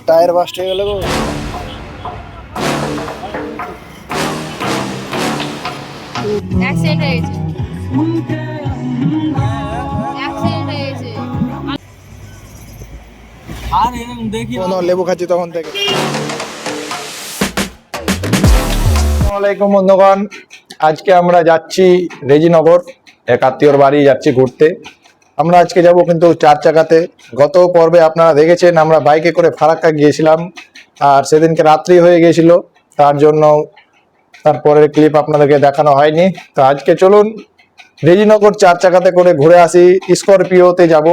Tyre burst হয়ে গেল গো। Accident হয়ে গেছে। অ্যাক্সিডেন্ট হয়ে গেছে। আর এরকম দেখি লেবু খাচ্ছি তখন থেকে। আসসালামু আলাইকুম বন্ধুগণ, আজকে আমরা যাচ্ছি রেজিনগর, এক আত্মীয়র বাড়ি যাচ্ছি ঘুরতে। আমরা আজকে যাব কিন্তু 4 চাকাতে। গত পর্বে আপনারা দেখেছেন আমরা বাইকে করে ফারাক্কা গিয়েছিলাম, আর সেদিনকে রাত্রি হয়ে গিয়েছিল, তার জন্য তারপরের ক্লিপ আপনাদেরকে দেখানো হয়নি। তো আজকে চলুন রেজিনগর 4 চাকাতে করে ঘুরে আসি, স্করপিওতে যাব।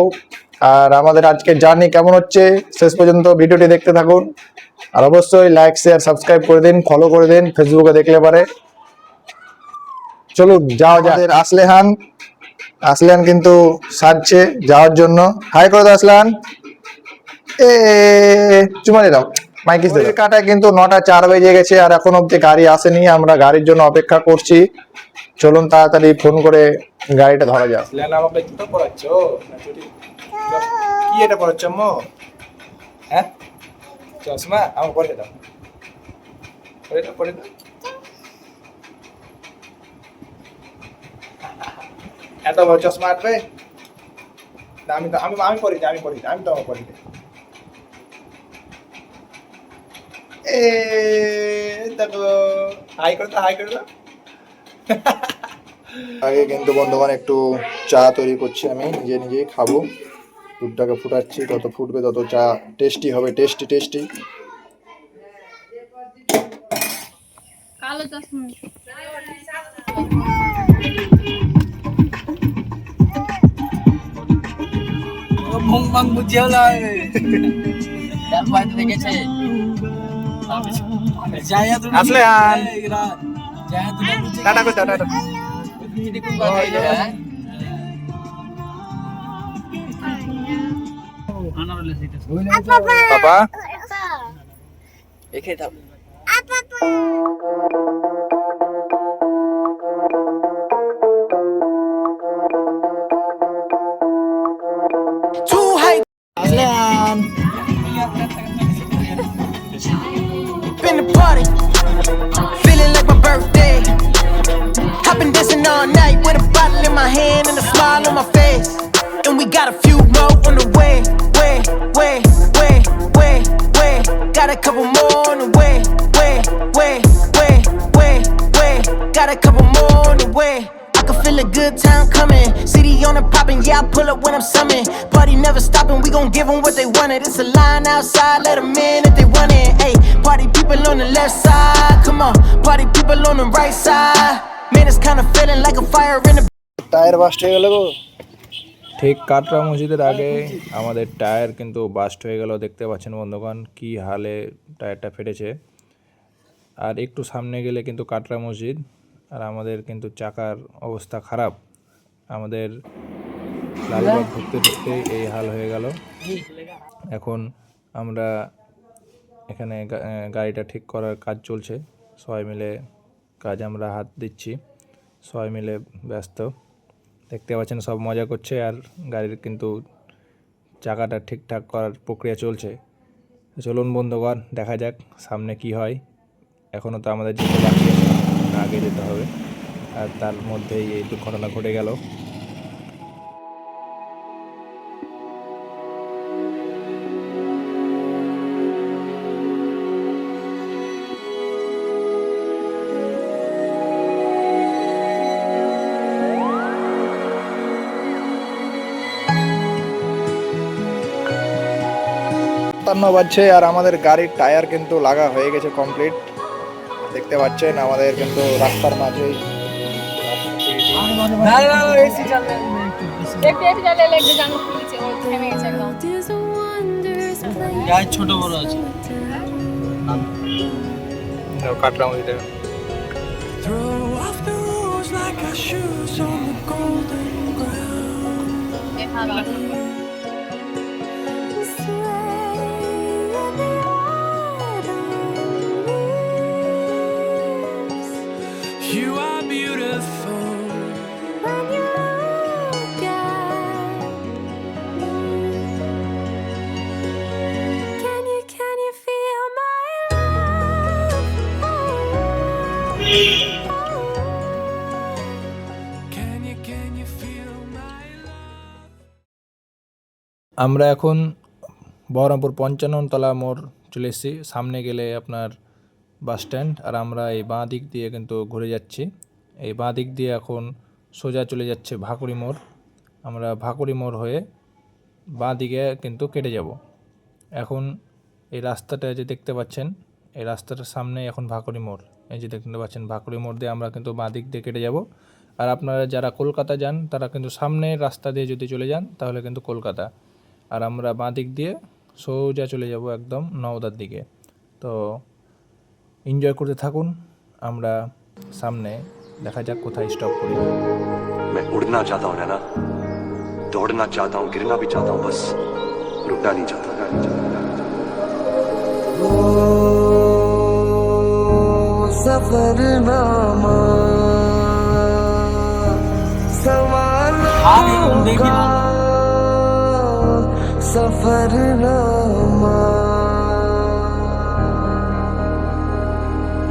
আর আমাদের আজকে জার্নি কেমন হচ্ছে শেষ পর্যন্ত ভিডিওটি দেখতে থাকুন। আর অবশ্যই লাইক শেয়ার সাবস্ক্রাইব করে দিন, ফলো করে দিন ফেসবুকে দেখলে পারে। চলুন যাওয়া যাক। আসলেহান কিন্তু সাজছে যাওয়ার জন্য। হাই করে দাও আসলেহান, এ চুমা দিয়ে দাও। মাইকিস কাটায় কিন্তু 9টা 4 বেজে গেছে, আর এখন অব্দি গাড়ি আসেনি। আমরা গাড়ির জন্য অপেক্ষা করছি। চলুন তাড়াতাড়ি ফোন করে গাড়িটা ধরা যাক। আমাকে জুতো পরাচ্ছ? কি এটা পরাচ্ছ আম্মু? হ্যাঁ চশমা আমার পরে দাও, পরে দাও। এত বড় চশমা আটবে? আমি পরি আমি তো আমার পরি। এ দেখো, হাই করে দাও। আগে কিন্তু বন্ধুগণ একটু চা তৈরি করছি, আমি নিজেই খাবো। দুধটাকে ফুটাচ্ছি, যত ফুটবে তত চা টেস্টি হবে। টেস্টি কালো চশমা। ভং ভং বুঝিয়ে লাগে তার বাইরে দেখেছে জায়া তুমি আসলেহান জায়া তুমি টাটা কই দাও, টাটা। কি কোন কথা হ্যাঁ আনারলে সেটা বাবা এখানে দাও আসলেহান in the party, feeling like my birthday. I've been dancing all night with a bottle in my hand and a smile on my face. And we got a few more on the way. Got a couple more on the way. Got a couple more on the way. I can feel a good time coming. City on and popping, yeah, I pull up when I'm summoned. Party never stopping, we gon' give them what they wanted. It's a line outside, let them in if they want it. Hey, party people on the left side, come on. Party people on the right side. Man, it's kinda feeling like a fire in the... tyre burst হয়ে গেল গো। ঠিক কাটরা মসজিদের আগে আমাদের tyre কিন্তু bast হয়ে গেল। দেখতে পাচ্ছেন বন্ধুগণ কি হালে টায়ারটা ফেটেছে। আর একটু সামনে গেলে কিন্তু কাটরা মসজিদ, আর আমাদের কিন্তু চাকার অবস্থা খারাপ। আমাদের লালবাগ ঢুকতে এই হাল হয়ে গেল। এখন আমরা এখানে গাড়িটা ঠিক করার কাজ চলছে, সবাই মিলে কাজ আমরা হাত দিচ্ছি, সবাই মিলে ব্যস্ত। দেখতে পাচ্ছেন সব মজা করছে, আর গাড়ির কিন্তু চাকাটা ঠিকঠাক করার প্রক্রিয়া চলছে। চলুন বন্ধুগণ দেখা যাক সামনে কি হয়। এখনও তো আমাদের যেতে বাকি আছে, আগে যেতে হবে। আর তার মধ্যেই এই দুর্ঘটনা ঘটে গেল। বাজছে, আর আমাদের গাড়ির টায়ার কিন্তু লাগা হয়ে গেছে কমপ্লিট। দেখতে পাচ্ছেন আমাদের কিন্তু রাস্তার মাঝেই এসি চালালে একটু চালে লাগবে, জানো পুলিশে ও থেমে গেছে একদম। গায়ে ছোট বড় আছে কাটরা মসজিদে। You are beautiful when you look at me. Can you আমরা এখন বহরমপুর 55 তলা মোড় চলে এসেছি। সামনে গেলে আপনার বাস স্ট্যান্ড, আর আমরা এই বাঁ দিক দিয়ে কিন্তু ঘুরে যাচ্ছি। এই বাঁ দিক দিয়ে এখন সোজা চলে যাচ্ছে ভাকুড়ি মোড়। আমরা ভাকুড়ি মোড় হয়ে বাঁ দিকে কিন্তু কেটে যাব। এখন এই রাস্তাটা যে দেখতে পাচ্ছেন, এই রাস্তাটার সামনে এখন ভাকুড়ি মোড়। এই যে দেখতে পাচ্ছেন ভাকুড়ি মোড় দিয়ে আমরা কিন্তু বাঁ দিক দিয়ে কেটে যাব। আর আপনারা যারা কলকাতা যান তারা কিন্তু সামনের রাস্তা দিয়ে যদি চলে যান তাহলে কিন্তু কলকাতা। আর আমরা বাঁ দিক দিয়ে সোজা চলে যাব একদম নওদার দিকে। তো এনজয় করতে থাকুন, আমরা সামনে দেখা যাক কোথায় স্টপ করি। मैं उड़ना चाहता हूँ ना, दौड़ना चाहता हूँ, गिरना भी चाहता हूँ, बस रुकना नहीं चाहता। सफरनामा आगे हम देखें ना। सफरनामा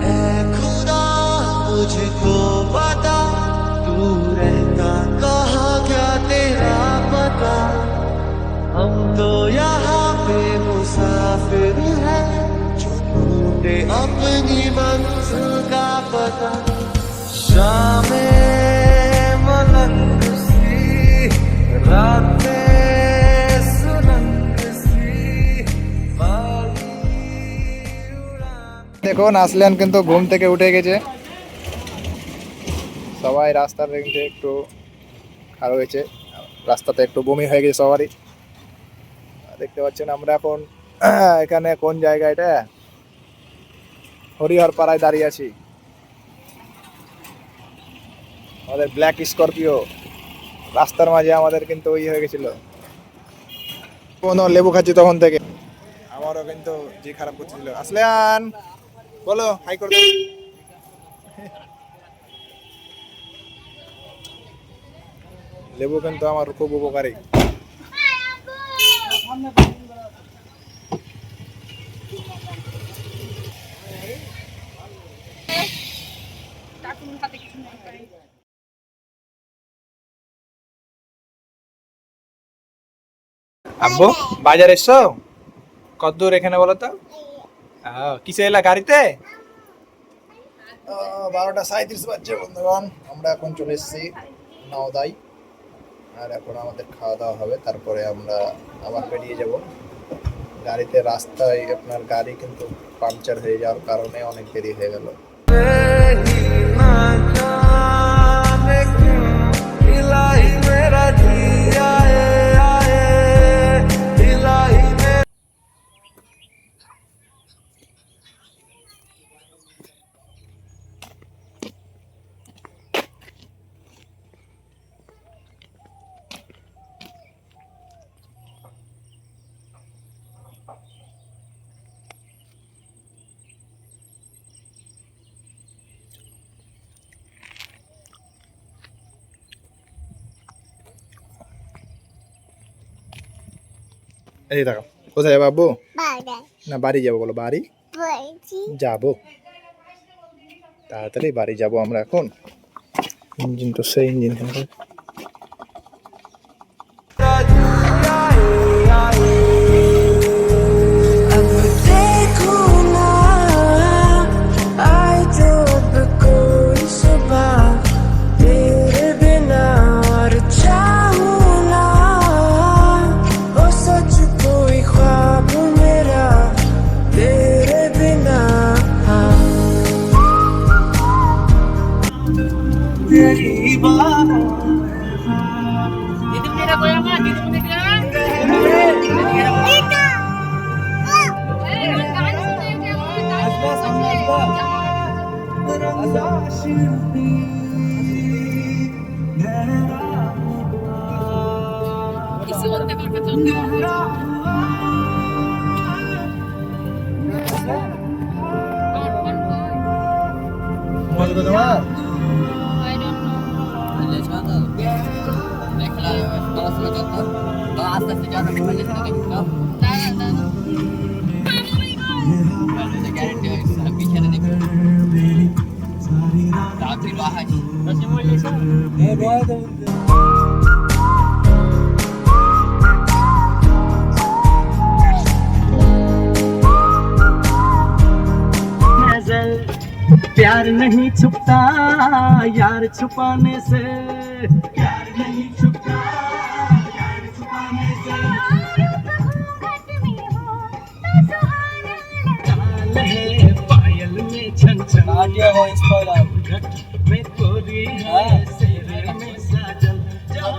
है खुदा मुझको बता, तू रहता कहाँ क्या तेरा पता, हम तो यहाँ पे मुसाफिर हैं, जो ढूंढे अपनी मंजिल का पता। शामें मलंग सी, रातें सुरंग सी, बाली उड़ान। দেখুন আসলেন কিন্তু ঘুম থেকে উঠে গেছে সবাই। রাস্তার দিকে একটু খারাপ হয়েছে, রাস্তাতে একটু বমি হয়ে গেছে সবারই। দেখতে পাচ্ছেন আমরা এখন এখানে কোন জায়গা, এটা হরিহর পাড়ায় দাঁড়িয়ে আছি। আমাদের ব্ল্যাক স্করপিও রাস্তার মাঝে আমাদের কিন্তু ওই হয়ে গেছিল। কোনো লেবু খাচ্ছি তখন থেকে, আমারও কিন্তু যে খারাপ করছিল। আসলেন বলো হাই করে দাও। লেবু কিন্তু আমার খুব উপকারী। কাকুর হাতে কিছু নেই। আব্বু বাজার এসছো? কত দূর এখানে বলো তো? কিসে এলা গাড়িতে? 12:37 বাজছে বন্ধুগণ। আমরা এখন চলে এসেছি নওদায়, আর এখন আমাদের খাওয়া দাওয়া হবে, তারপরে আমরা আবার বেরিয়ে যাব। গাড়িতে রাস্তায় আপনার গাড়ি কিন্তু পাংচার হয়ে যাওয়ার কারণে অনেক দেরি হয়ে গেল। এই দেখো কোথায় যাবো আব্বু? না বাড়ি যাবো, বলো বাড়ি যাবো, তাড়াতাড়ি বাড়ি যাবো আমরা এখন। ইঞ্জিন তো সেই ইঞ্জিন হবে। दीदी मेरा कोई आमा दीदी मुझे क्या किसी और के घर पे चलते हैं। বলো তো তোমার I don't know. ले जाता देख ला बस में जाता तो आस्ते से जाता मैं ले जाता दादा गारंटी है पीछे नहीं देखो प्यार नहीं छुपता यार छुपाने से प्यार नहीं छुपता यार छुपाने से चाल है पायल में छन छन में गोरी है सेरे में साजन जाए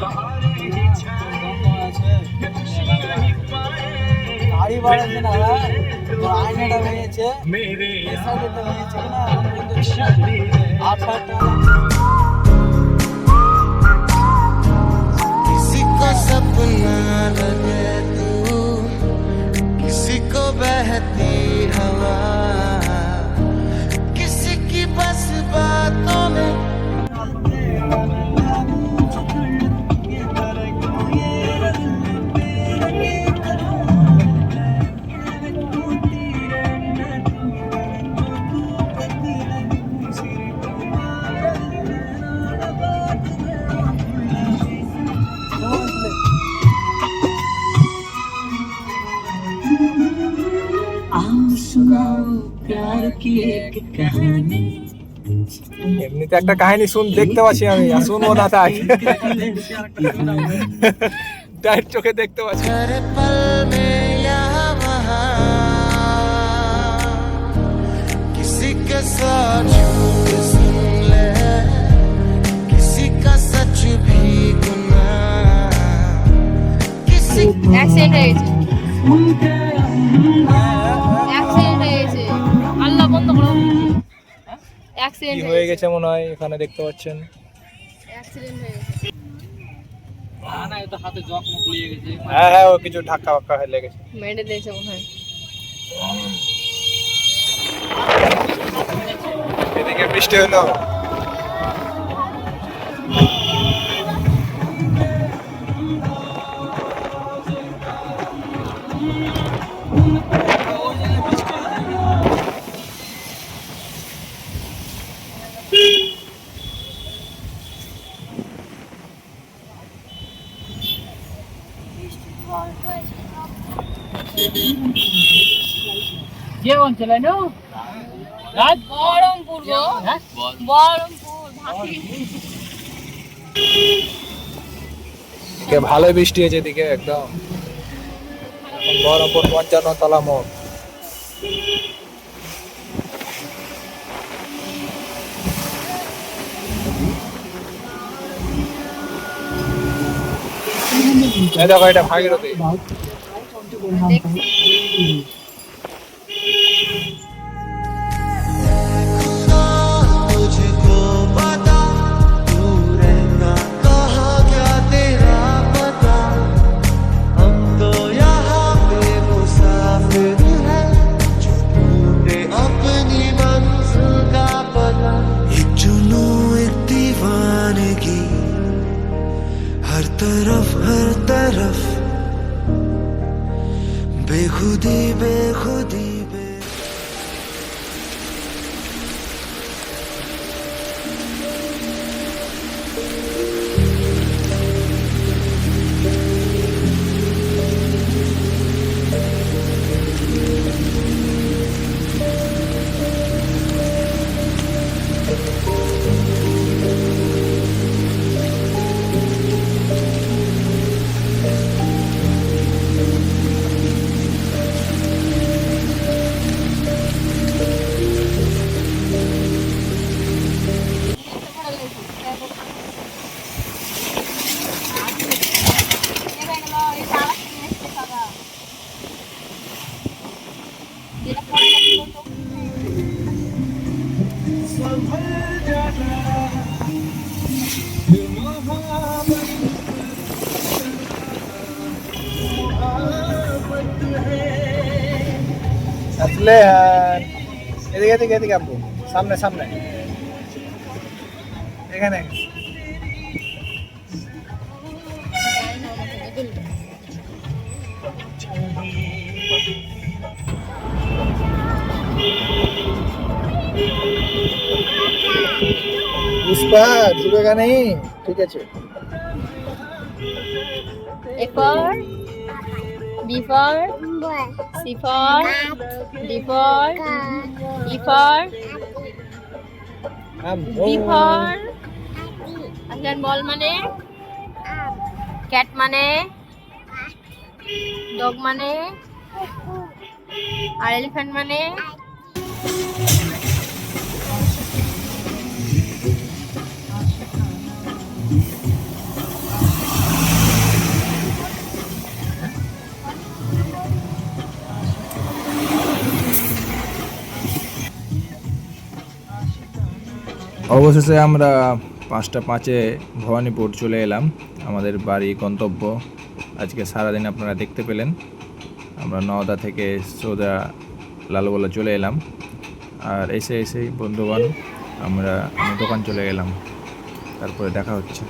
बाहर ही छाए नहीं पाए গাড়ি বাড়াচ্ছে না আয়নাটা ভেঙেছে मेरे সাইডেটা ভেঙেছে না शादी আটটা किसी को सपना लगे तू किसी को बहती हवा किसी की बस बातों में प्यार की एक कहानी এমনিতে একটা কাহিনী দেখতে পাচ্ছি আমি, আর শুনবো না তাই ডাইরেক্ট চোখে দেখতে পাচ্ছি। हर पल में यहाँ वहाँ किसी के साथ झूठ सुन ले किसी का सच भी गुनाह किसी অ্যাক্সিডেন্ট হয়ে গেছে, অ্যাক্সিডেন্ট হয়ে গেছে, আল্লাহ বন্ধ করো, কি অ্যাক্সিডেন্ট হয়ে গেছে মনে হয়, এখানে দেখতে পাচ্ছেন। অ্যাক্সিডেন্ট হয়ে গেছে। না এ তো হাতে জক মুখ লিয়ে গেছে হ্যাঁ হ্যাঁ, ও কিছু ধাক্কা বাক্কা হয়ে লেগেছে। মেরে দিয়েছে মনে হয়। এদিকে বৃষ্টি হলো, যে অঞ্চলে নো বহরমপুর গো, বহরমপুর ভাসি। ভালোই বৃষ্টি হয়েছে এদিকে একদম। এখন বহরমপুর 55 তলা মোড়। এই দেখো, এটা ভাগীরথী। तुझको पता तू रहता कहाँ क्या तेरा पता हम तो यहाँ पे मुसाफिर हैं जो ढूंढे अपनी मंजिल का पता एक जुनून एक दीवानगी हर तरफ बेखुदी बेखुदी আসলে এদিকে এদিকে এদিকে আপু, সামনে সামনে, এখানে। ঢুকেগা নেই ঠিক আছে A for B for C for D for E for B for again ball মানে cat মানে dog মানে আর elephant মানে অবশেষে আমরা 5:05 ভবানীপুর চলে এলাম, আমাদের বাড়ি গন্তব্য। আজকে সারাদিন আপনারা দেখতে পেলেন আমরা নওদা থেকে সোজা লালগোলা চলে এলাম। আর এসেই বন্ধুগণ আমি দোকান চলে গেলাম, তারপরে দেখা হচ্ছে।